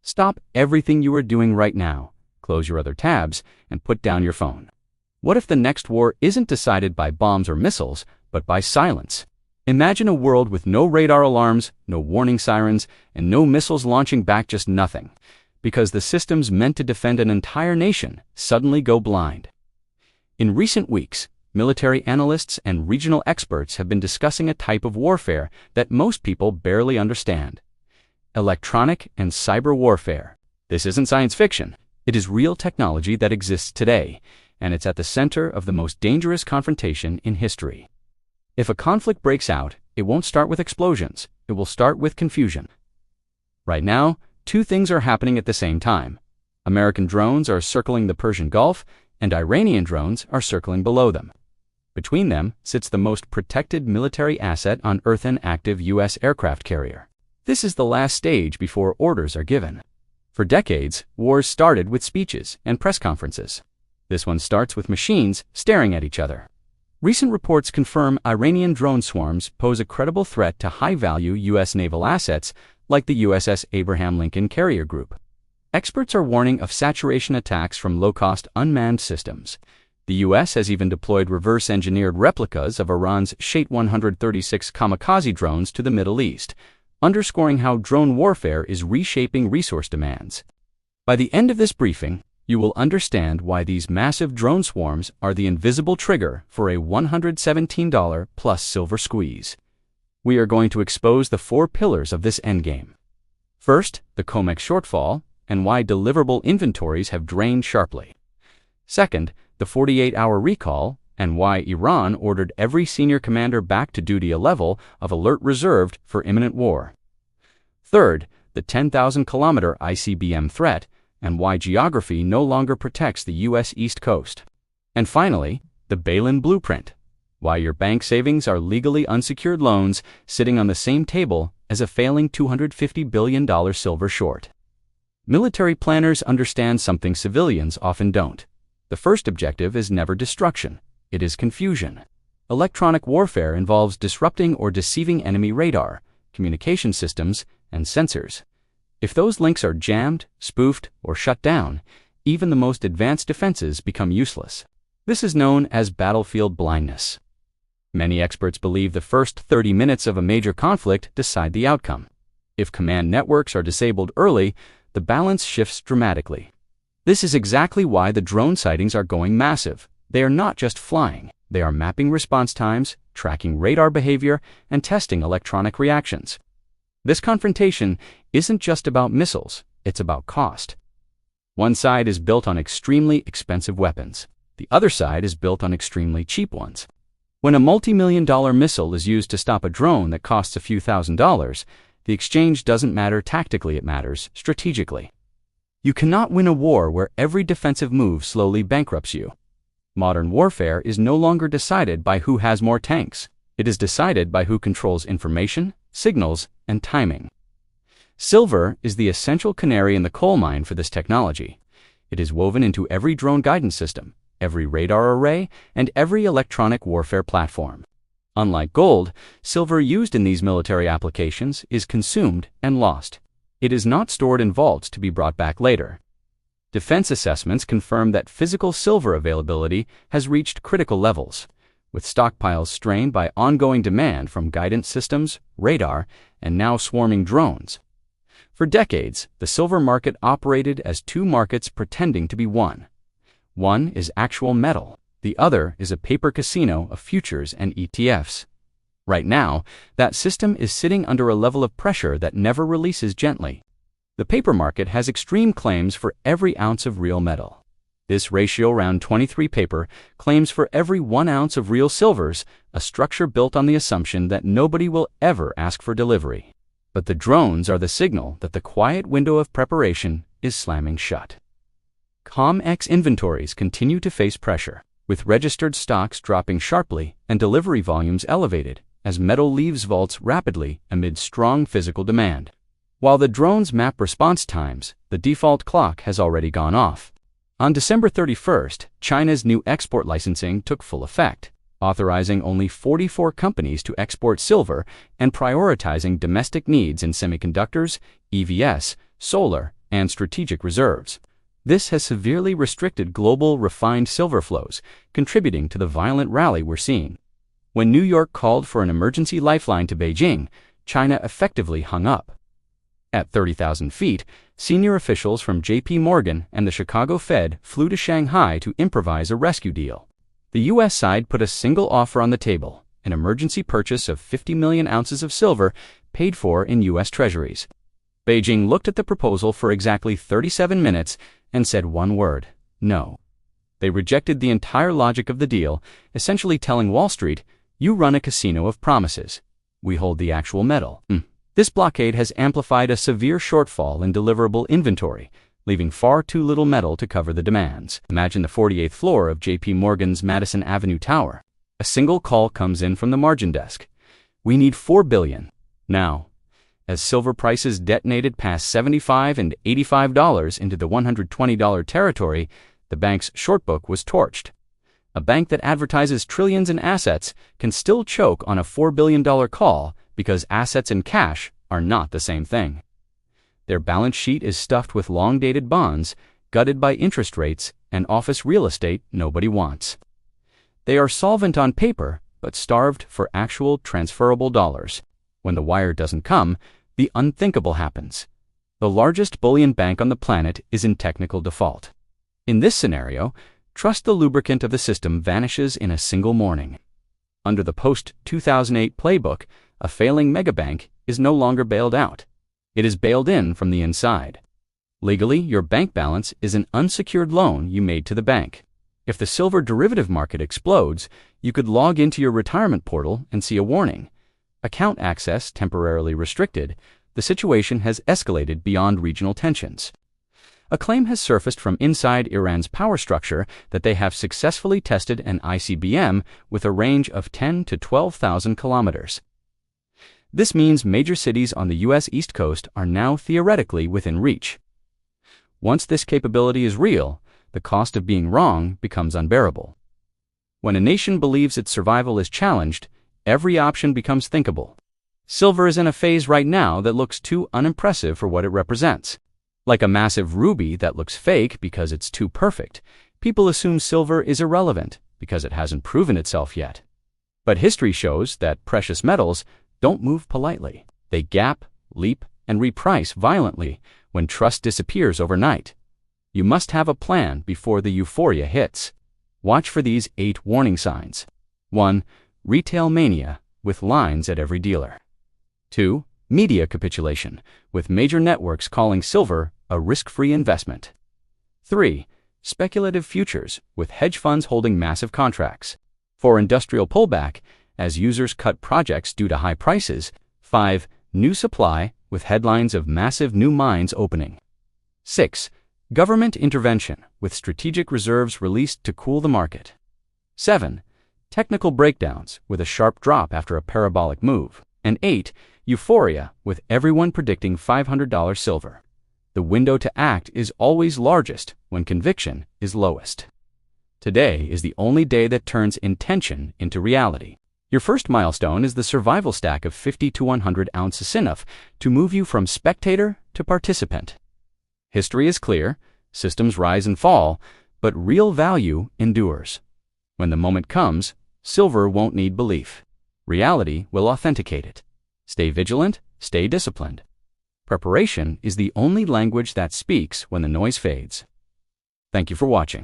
Stop everything you are doing right now, close your other tabs, and put down your phone. What if the next war isn't decided by bombs or missiles, but by silence? Imagine a world with no radar alarms, no warning sirens, and no missiles launching back, just nothing, because the systems meant to defend an entire nation suddenly go blind. In recent weeks, military analysts and regional experts have been discussing a type of warfare that most people barely understand: electronic and cyber warfare. This isn't science fiction. It is real technology that exists today, and it's at the center of the most dangerous confrontation in history. If a conflict breaks out, it won't start with explosions. It will start with confusion. Right now, two things are happening at the same time. American drones are circling the Persian Gulf, and Iranian drones are circling below them. Between them sits the most protected military asset on Earth, an active U.S. aircraft carrier. This is the last stage before orders are given. For decades, wars started with speeches and press conferences. This one starts with machines staring at each other. Recent reports confirm Iranian drone swarms pose a credible threat to high-value U.S. naval assets like the USS Abraham Lincoln carrier group. Experts are warning of saturation attacks from low-cost unmanned systems. The U.S. has even deployed reverse-engineered replicas of Iran's Shahed-136 kamikaze drones to the Middle East, underscoring how drone warfare is reshaping resource demands. By the end of this briefing, you will understand why these massive drone swarms are the invisible trigger for a $117 plus silver squeeze. We are going to expose the 4 pillars of this endgame. First, the COMEX shortfall and why deliverable inventories have drained sharply. Second, the 48-hour recall and why Iran ordered every senior commander back to duty, a level of alert reserved for imminent war. Third, the 10,000-kilometer ICBM threat and why geography no longer protects the U.S. East Coast. And finally, the bail-in blueprint, why your bank savings are legally unsecured loans sitting on the same table as a failing $250 billion silver short. Military planners understand something civilians often don't. The first objective is never destruction. It is confusion. Electronic warfare involves disrupting or deceiving enemy radar, communication systems, and sensors. If those links are jammed, spoofed, or shut down, even the most advanced defenses become useless. This is known as battlefield blindness. Many experts believe the first 30 minutes of a major conflict decide the outcome. If command networks are disabled early, the balance shifts dramatically. This is exactly why the drone sightings are going massive. They are not just flying. They are mapping response times, tracking radar behavior, and testing electronic reactions. This confrontation isn't just about missiles, it's about cost. One side is built on extremely expensive weapons. The other side is built on extremely cheap ones. When a multi-million-dollar missile is used to stop a drone that costs a few $1,000s, the exchange doesn't matter tactically, it matters strategically. You cannot win a war where every defensive move slowly bankrupts you. Modern warfare is no longer decided by who has more tanks. It is decided by who controls information, signals, and timing. Silver is the essential canary in the coal mine for this technology. It is woven into every drone guidance system, every radar array, and every electronic warfare platform. Unlike gold, silver used in these military applications is consumed and lost. It is not stored in vaults to be brought back later. Defense assessments confirm that physical silver availability has reached critical levels, with stockpiles strained by ongoing demand from guidance systems, radar, and now swarming drones. For decades, the silver market operated as two markets pretending to be one. One is actual metal. The other is a paper casino of futures and ETFs. Right now, that system is sitting under a level of pressure that never releases gently. The paper market has extreme claims for every ounce of real metal. This ratio around 23 paper claims for every 1 ounce of real silvers, a structure built on the assumption that nobody will ever ask for delivery. But the drones are the signal that the quiet window of preparation is slamming shut. COMEX inventories continue to face pressure, with registered stocks dropping sharply and delivery volumes elevated as metal leaves vaults rapidly amid strong physical demand. While the drones map response times, the default clock has already gone off. On December 31st, China's new export licensing took full effect, authorizing only 44 companies to export silver and prioritizing domestic needs in semiconductors, EVs, solar, and strategic reserves. This has severely restricted global refined silver flows, contributing to the violent rally we're seeing. When New York called for an emergency lifeline to Beijing, China effectively hung up. At 30,000 feet, senior officials from J.P. Morgan and the Chicago Fed flew to Shanghai to improvise a rescue deal. The U.S. side put a single offer on the table, an emergency purchase of 50 million ounces of silver paid for in U.S. treasuries. Beijing looked at the proposal for exactly 37 minutes and said one word: no. They rejected the entire logic of the deal, essentially telling Wall Street, "You run a casino of promises. We hold the actual metal." This blockade has amplified a severe shortfall in deliverable inventory, leaving far too little metal to cover the demands. Imagine the 48th floor of J.P. Morgan's Madison Avenue Tower. A single call comes in from the margin desk. "We need $4 billion. Now." As silver prices detonated past $75 and $85 into the $120 territory, the bank's shortbook was torched. A bank that advertises trillions in assets can still choke on a $4 billion call because assets and cash are not the same thing. Their balance sheet is stuffed with long-dated bonds, gutted by interest rates, and office real estate nobody wants. They are solvent on paper, but starved for actual transferable dollars. When the wire doesn't come, the unthinkable happens. The largest bullion bank on the planet is in technical default. In this scenario, trust the lubricant of the system vanishes in a single morning. Under the post-2008 playbook, a failing megabank is no longer bailed out. It is bailed in from the inside. Legally, your bank balance is an unsecured loan you made to the bank. If the silver derivative market explodes, you could log into your retirement portal and see a warning. Account access temporarily restricted. The situation has escalated beyond regional tensions. A claim has surfaced from inside Iran's power structure that they have successfully tested an ICBM with a range of 10 to 12,000 kilometers. This means major cities on the U.S. East Coast are now theoretically within reach. Once this capability is real, the cost of being wrong becomes unbearable. When a nation believes its survival is challenged, every option becomes thinkable. Silver is in a phase right now that looks too unimpressive for what it represents. Like a massive ruby that looks fake because it's too perfect, people assume silver is irrelevant because it hasn't proven itself yet. But history shows that precious metals don't move politely. They gap, leap, and reprice violently when trust disappears overnight. You must have a plan before the euphoria hits. Watch for these 8 warning signs. 1. Retail mania, with lines at every dealer. 2. Media capitulation, with major networks calling silver a risk-free investment. 3. Speculative futures, with hedge funds holding massive contracts. 4. Industrial pullback, as users cut projects due to high prices. 5. New supply, with headlines of massive new mines opening. 6. Government intervention, with strategic reserves released to cool the market. 7. Technical breakdowns, with a sharp drop after a parabolic move. And 8. Euphoria, with everyone predicting $500 silver. The window to act is always largest when conviction is lowest. Today is the only day that turns intention into reality. Your first milestone is the survival stack of 50 to 100 ounces enough to move you from spectator to participant. History is clear, systems rise and fall, but real value endures. When the moment comes, silver won't need belief. Reality will authenticate it. Stay vigilant, stay disciplined. Preparation is the only language that speaks when the noise fades. Thank you for watching.